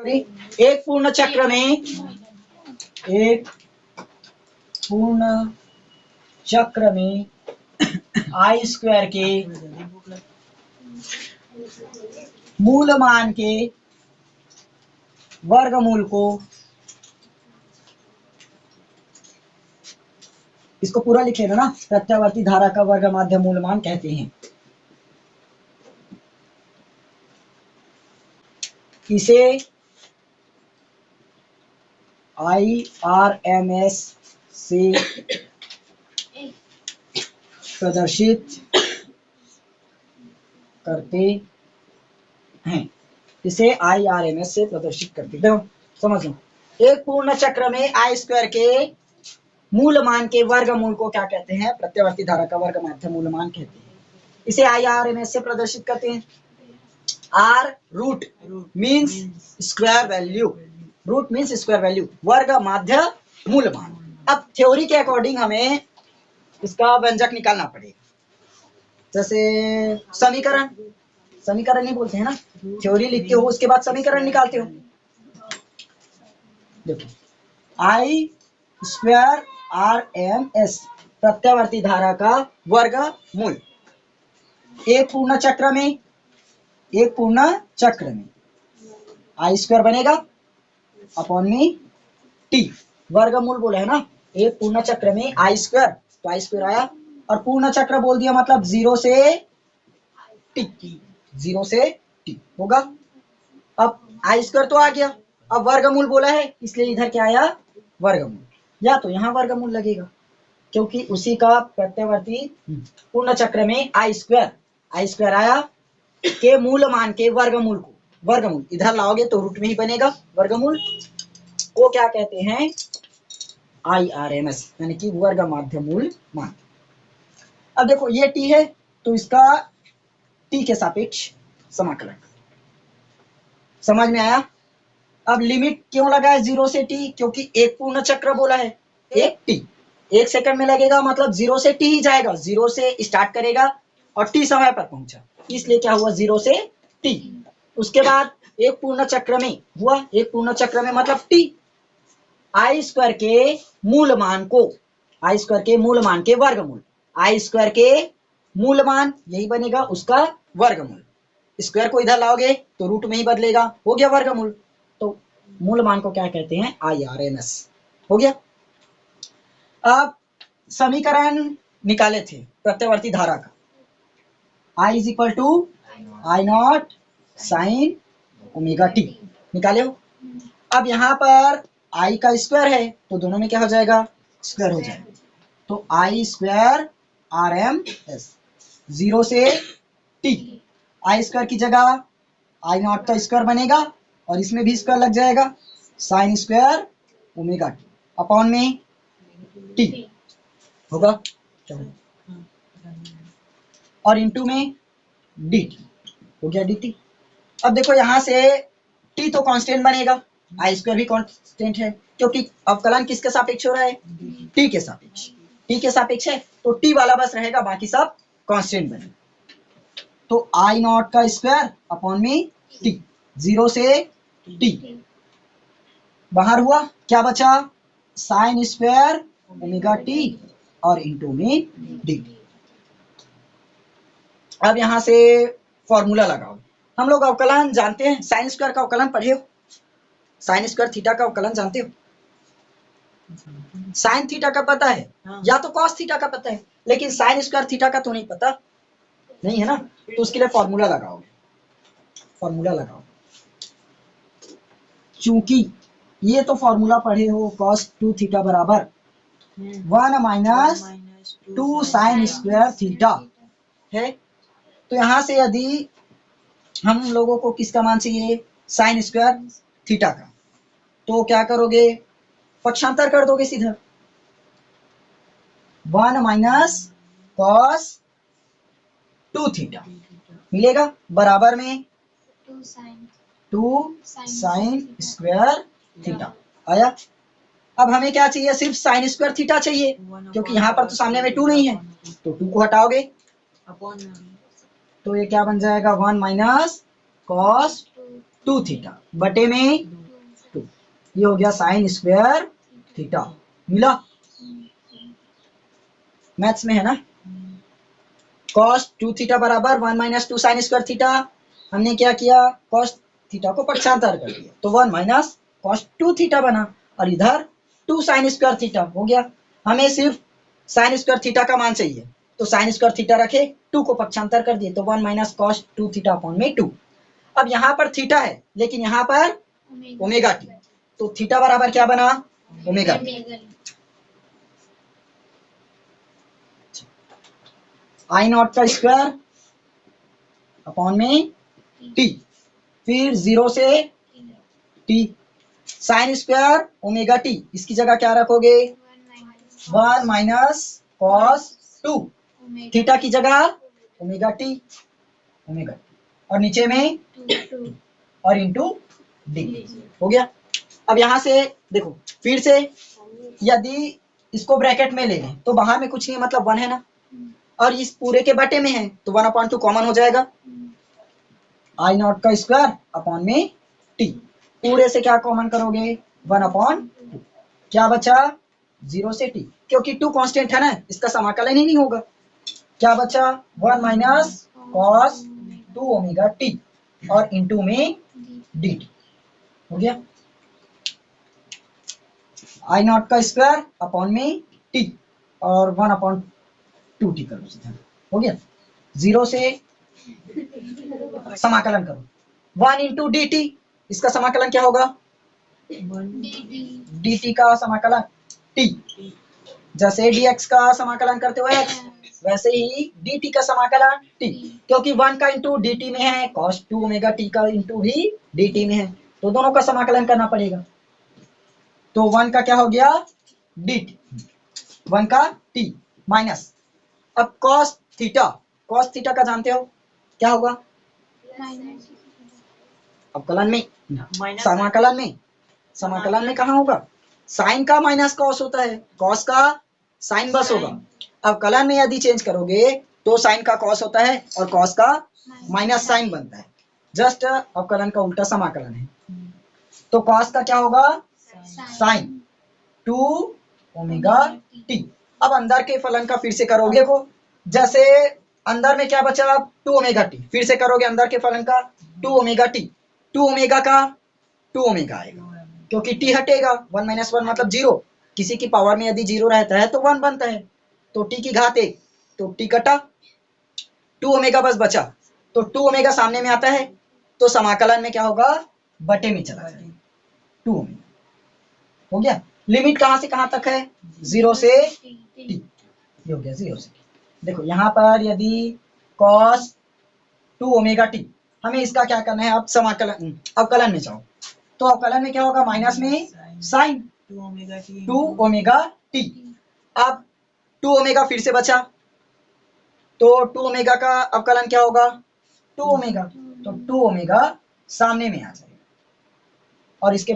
एक पूर्ण चक्र में आई स्क्वायर के मूलमान के वर्गमूल को, इसको पूरा लिख लेना ना, प्रत्यावर्ती धारा का वर्ग माध्य मूलमान कहते हैं। इसे IRMS से प्रदर्शित करते हैं। इसे IRMS से प्रदर्शित करते हैं। समझ लो, एक पूर्ण चक्र में आई स्क्वायर के मूलमान के वर्गमूल को क्या कहते हैं? प्रत्यावर्ती धारा का वर्ग माध्य मूलमान कहते हैं। इसे IRMS से प्रदर्शित करते हैं। R root means square value, root means square value, वर्ग माध्य मूलमान। अब थ्योरी के अकॉर्डिंग हमें इसका व्यंजक निकालना पड़ेगा। जैसे समीकरण ही बोलते हैं ना, थ्योरी लिखते हो उसके बाद समीकरण निकालते हो। देखो, आई स्क्वायर RMS प्रत्यावर्ती धारा का वर्गमूल एक पूर्ण चक्र में आई स्क्वायर बनेगा अपॉन में टी, वर्गमूल बोला है ना, एक पूर्ण चक्र में आई स्क्वायर, तो आई स्क्वायर आया, और पूर्ण चक्र बोल दिया मतलब 0 से टी होगा। अब आई स्क्वायर तो आ गया, अब वर्गमूल बोला है इसलिए इधर क्या आया? वर्गमूल, या तो यहाँ वर्गमूल लगेगा क्योंकि उसी का प्रत्यावर्ती पूर्ण चक्र में आई स्क्वायर आया के मूलमान के वर्गमूल को, वर्गमूल इधर लाओगे तो रूट में ही बनेगा, वर्गमूल को क्या कहते हैं? IRMS यानी कि वर्ग माध्य मूल मान। अब देखो ये टी है तो इसका टी के सापेक्ष समाकलन, समझ में आया? अब लिमिट क्यों लगाए 0 से टी? क्योंकि एक पूर्ण चक्र बोला है, एक टी, 1 सेकंड में लगेगा मतलब 0 से टी ही जाएगा, 0 से स्टार्ट करेगा और टी समय पर पहुंचा, इसलिए क्या हुआ? 0 से टी। उसके बाद एक पूर्ण चक्र में हुआ, एक पूर्ण चक्र में मतलब टी, आई स्क्वायर के मूलमान को, आई स्क्वायर के मूलमान के वर्गमूल, आई स्क्वायर के मूलमान यही बनेगा उसका वर्गमूल, स्क्वायर को इधर लाओगे तो रूट में ही बदलेगा, हो गया वर्गमूल। तो मूलमान को क्या कहते हैं? IRMS हो गया। अब समीकरण निकाले थे प्रत्यावर्ती धारा का, I is equal to I0 sine omega t निकाले हो। अब यहाँ पर I का स्क्वायर है तो दोनों में क्या हो जाएगा? स्क्वायर हो जाएगा, तो I स्क्वायर RMS 0 से टी, आई स्क्वायर की जगह I0 का स्क्वायर बनेगा और इसमें भी स्क्वायर लग जाएगा, sine square omega T upon में टी होगा, और इंटू में dt हो गया dt। अब देखो यहाँ से t तो कांस्टेंट बनेगा, आई स्क्वायर भी कांस्टेंट है क्योंकि अवकलन किसके सापेक्ष हो रहा है? t के सापेक्ष, t के सापेक्ष है तो t वाला बस रहेगा, बाकी सब कांस्टेंट बनेगा। तो I0 का स्क्वायर अपॉन में t, 0 से t, बाहर हुआ क्या बचा? साइन स्क्वायर ओमेगा टी और इंटू में dt। अब यहाँ से फॉर्मूला लगाओ, हम लोग अवकलन जानते हैं, साइन स्क्वायर का अवकलन पढ़े हो, साइन स्क्वायर थीटा का अवकलन जानते हो? साइन थीटा का पता है या तो कॉस थीटा का पता है, लेकिन साइन स्क्वायर थीटा का तो नहीं पता, नहीं है ना, तो उसके लिए फॉर्मूला लगाओगे, फॉर्मूला लगाओ, चूंकि ये तो फॉर्मूला पढ़े हो, cos 2 थीटा बराबर 1 माइनस 2 साइन स्क्वायर थीटा है। तो यहाँ से यदि हम लोगों को किसका मान चाहिए? साइन स्क्वायर थीटा का, तो क्या करोगे? पक्षांतर कर दोगे सीधा, 1 माइनस cos 2 थीटा मिलेगा बराबर में 2 साइन स्क्वायर थीटा आया। अब हमें क्या चाहिए? सिर्फ साइन स्क्वायर थीटा चाहिए, क्योंकि यहाँ पर तो सामने में 2 नहीं है, तो 2 को हटाओगे तो ये क्या बन जाएगा? 1 माइनस cos 2 थीटा बटे में ये हो गया साइन स्क्वायर थीटा। मिला? मैथ्स में है ना। कॉस 2 थीटा बराबर 1 माइनस 2 साइन स्क्वायर थीटा। हमने क्या किया, कॉस थीटा को पक्षांतर कर दिया तो 1 माइनस कॉस 2 थीटा बना, और इधर 2 साइन स्क्वायर थीटा हो गया। हमें सिर्फ साइन स्क्वायर थीटा का मान चाहिए, तो साइन स्क्वायर थीटा रखे, 2 को पक्षांतर कर दिए तो 1 माइनस कॉस 2 थीटा अपॉन में 2। अब यहाँ पर थीटा है लेकिन यहाँ पर ओमेगा टी, तो थीटा बराबर क्या बना, ओमेगा टी। आई नॉट का स्क्वायर अपॉन में टी, फिर 0 से T, sine square omega T, इसकी जगह क्या रखोगे, 1 माइनस कॉस 2, थीटा की जगह ओमेगा टी, ओमेगा टी, और नीचे में 2 और इंटू डी हो गया। अब यहां से देखो फिर से, यदि इसको ब्रैकेट में ले लें तो बाहर में कुछ नहीं है, मतलब 1 है ना, और इस पूरे के बटे में है तो 1/2 कॉमन हो जाएगा। आई नॉट का स्क्वायर अपॉन में टी, पूरे से क्या कॉमन करोगे, 1/2, क्या बचा, 0 से टी, क्योंकि 2 कांस्टेंट है ना, इसका समाकलन ही नहीं होगा। क्या बचा, 1 माइनस कॉस 2 ओमेगा टी और इंटू में डी टी हो गया। आई नॉट का स्क्वायर अपॉन में टी और 1/2 टी करो सीधा, हो गया। 0 से समाकलन करो, 1 इंटू डी टी, इसका समाकलन क्या होगा, डी टी का समाकलन टी, जैसे dx का समाकलन करते हो x, वैसे ही dt का समाकलन t, क्योंकि 1 का इंटू dt में है, cos 2 ओमेगा t का इंटू भी dt में है, तो दोनों का समाकलन करना पड़ेगा। तो 1 का क्या हो गया dt, 1 का t माइनस, अब cos थीटा का जानते हो क्या होगा, अवकलन में, समाकलन में कहाँ होगा, साइन का माइनस कॉस होता है, कॉस का साइन बस होगा। अवकलन में यदि चेंज करोगे तो साइन का कॉस होता है और कॉस का माइनस साइन बनता है, जस्ट अवकलन का उल्टा समाकलन है। तो कॉस का क्या होगा, साइन 2 ओमेगा टी। अब अंदर के फलन का फिर से करोगे को, जैसे अंदर में क्या बचा, 2 ओमेगा टी, फिर से करोगे अंदर के फलन का 2 ओमेगा टी, 2 ओमेगा का 2 ओमेगा आएगा, क्योंकि टी हटेगा, 1 माइनस 1 मतलब 0, किसी की पावर में यदि 0 रहता है तो 1 बनता है, तो टी की घात 1, तो टी कटा, 2 ओमेगा बस बचा, तो 2 ओमेगा सामने में आता है तो समाकलन में क्या होगा, बटे में चला जाएगा, 2 ओमेगा हो गया। लिमिट कहां से कहां तक है, 0 से टी, ये हो गया 0 से टी। देखो यहाँ पर यदि cos 2 ओमेगा टी, हमें इसका क्या करना है, अब समाकलन अवकलन में जाओ, तो अवकलन में क्या होगा, माइनस में साइन 2 ओमेगा टी, अब 2 ओमेगा फिर से बचा, तो 2 ओमेगा का अवकलन क्या होगा, 2 ओमेगा, तो 2 ओमेगा सामने में आ जाएगा, और इसके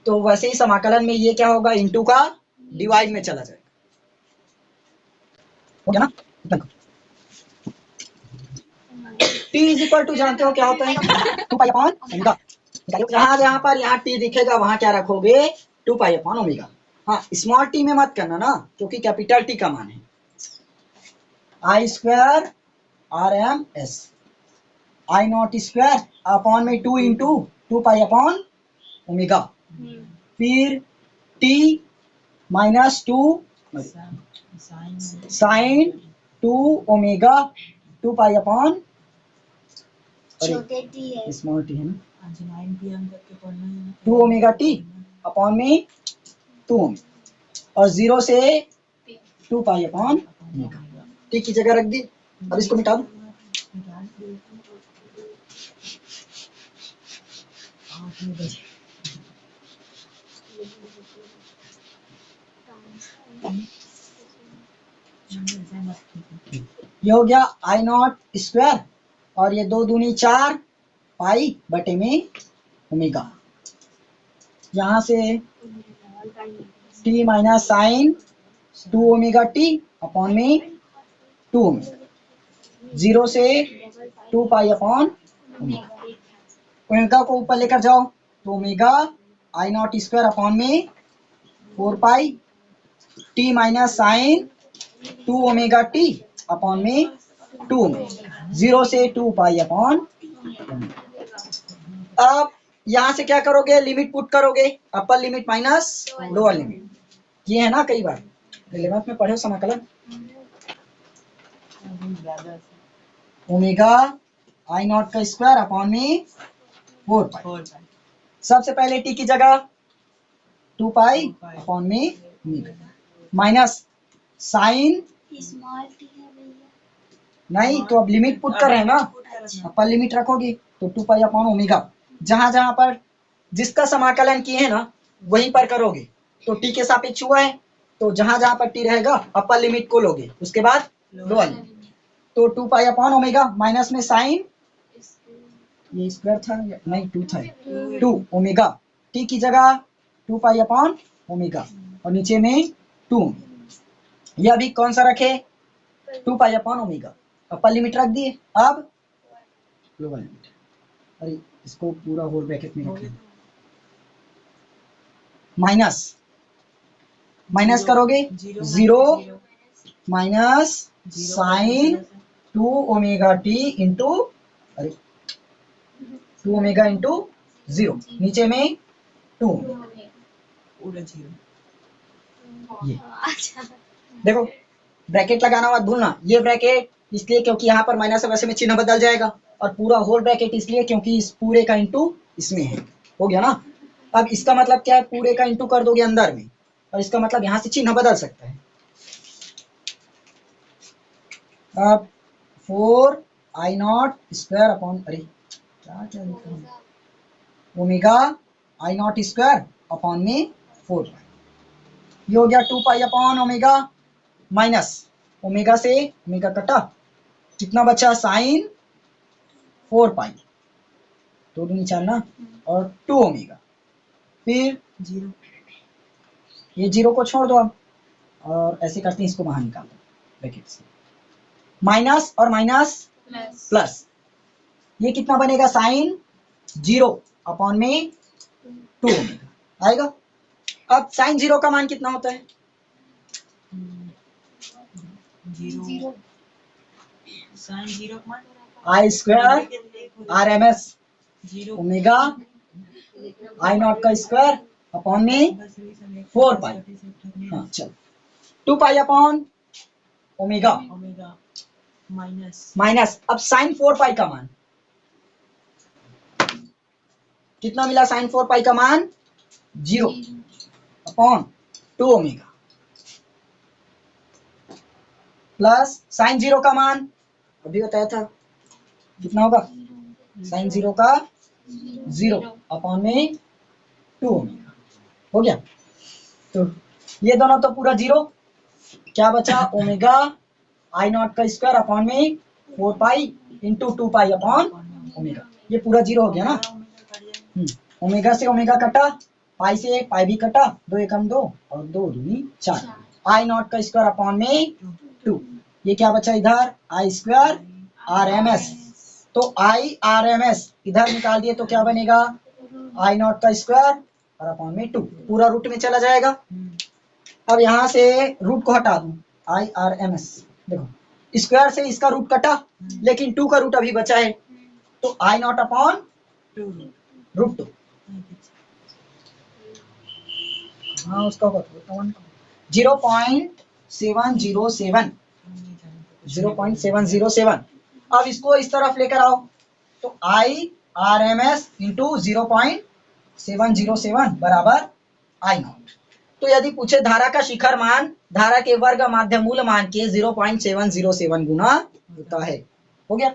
तो वैसे ही समाकलन में ये क्या होगा, इंटू का डिवाइड में चला जाएगा, हो गया ना। t इज इक्वल टू जानते हो क्या होता है, 2 पाई अपॉन ओमेगा, जहां पर यहाँ t दिखेगा वहां क्या रखोगे, 2 पाई अपॉन ओमेगा। हाँ, स्मॉल t में मत करना ना, क्योंकि कैपिटल T का मान है, I square R M S, I naught square upon में 2 इंटू 2 पाई अपॉन ओमेगा, फिर t minus 2 sine 2 omega 2 pi upon, small T है ना, 2 ओमेगा टी अपॉन में 2 ओमेगा, और 0 से 2 पाई अपॉन ओमेगा, टी की जगह रख दी। अब इसको मिटा दो, ये हो गया आई नॉट स्क्वायर, और ये 2 दूनी 4 पाई बटे में ओमेगा, यहाँ से t minus sine 2 omega T upon में 2 ओमेगा, 0 से 2 पाई अपॉन ओमेगा, ओमेगा को ऊपर लेकर जाओ तो omega I naught square upon में 4 pi T minus sine 2 omega T upon में 2 ओमेगा, 0 से 2 पाई अपॉन। अब यहां से क्या करोगे, लिमिट पुट करोगे, upper limit minus lower limit. ये है ना, कई बार 11th में पढ़े हो समाकलन। ओमेगा आई नॉट का स्क्वायर अपॉन में 4 पाई। सबसे पहले टी की जगह 2 पाई अपॉन में ओमेगा माइनस साइन नहीं, तो अब लिमिट पुट कर रहे हैं ना, अपर लिमिट रखोगी तो 2 पाई अपॉन ओमेगा। जहां जहां पर जिसका समाकलन किए हैं ना वहीं पर करोगे, तो टी के सापेक्ष हुआ है, तो जहां जहां पर टी रहेगा अपर लिमिट को लोगे, उसके बाद लोअर लिमिट। तो 2 पाई अपॉन ओमेगा माइनस में साइन, ये स्क्वायर था नहीं 2 था, 2 ओमेगा टी की जगह 2 पाई अपॉन ओमेगा और नीचे में 2 ओमेगा। यह भी कौन सा रखे, 2 pi upon omega, upper limit रख दिए। अब लोअर लिमिट, अरे इसको पूरा होल ब्रैकेट में रखें, माइनस माइनस करोगे 0 minus sine 2 omega t into, अरे 2 ओमेगा इंटू 0, नीचे में 2 ये देखो ब्रैकेट लगाना मत भूलना। ये ब्रैकेट इसलिए क्योंकि यहाँ पर माइनस है, वैसे में चिन्ह बदल जाएगा, और पूरा होल ब्रैकेट इसलिए क्योंकि इस पूरे का इंटू इसमें है। हो गया ना। अब इसका मतलब क्या है, पूरे का इंटू कर दोगे अंदर में, और इसका मतलब यहाँ से चिन्ह बदल सकता है। अब 4 आई नॉट स्क्वायर अपॉन, अरे क्या क्या लिखा है, omega I naught square upon में 4 पाई। ये हो गया 2 pi upon omega minus omega से ओमेगा कटा, कितना बचा साइन 4 पाई, 2 दूनी 4 ना, और 2 ओमेगा, फिर 0, ये 0 को छोड़ दो अब, और ऐसे करते हैं, इसको बाहर निकाल दो ब्रैकेट से, माइनस और माइनस प्लस, ये कितना बनेगा साइन 0 अपॉन में 2 ओमेगा आएगा। अब साइन 0 का मान कितना होता है, 0 साइन 0 का मान I square R M S omega I naught का स्क्वायर अपॉन में 4 पाई। हाँ चलो 2 पाई अपॉन ओमेगा माइनस, अब साइन 4 पाई का मान कितना मिला, साइन 4 पाई का मान 0 अपॉन 2 ओमेगा प्लस साइन 0 का मान अभी बताया था कितना होगा, साइन 0 का 0 अपॉन में 2 ओमेगा। हो गया। तो ये दोनों तो पूरा 0, क्या बचा, ओमेगा आई नॉट का स्क्वायर अपॉन में 4 pi into 2 pi upon omega, ये पूरा 0 हो गया ना। ओमेगा से ओमेगा कटा, पाई से पाई भी कटा, 2 एकम 2 और 2 दूनी 4, आई नॉट का स्क्वायर अपॉन में 2, ये क्या बचा इधर, आई स्क्वायर आर एम एस, तो आई आर एम एस इधर निकाल दिए तो क्या बनेगा, आई नॉट का स्क्वायर और अपॉन में 2, पूरा रूट में चला जाएगा। अब यहाँ से रूट को हटा दूं, आई आर एम एस, देखो स्क्वायर से इसका रूट कटा, लेकिन 2 का रूट अभी बचा है, तो आई नॉट अपॉन रूट 2, हाँ उसका 0.707। अब इसको इस तरफ लेकर आओ, तो I R M S into 0.707 बराबर आई नॉट। तो यदि पूछे धारा का शिखर मान धारा के वर्ग माध्य मूल मान के 0.707 गुना होता है। हो गया।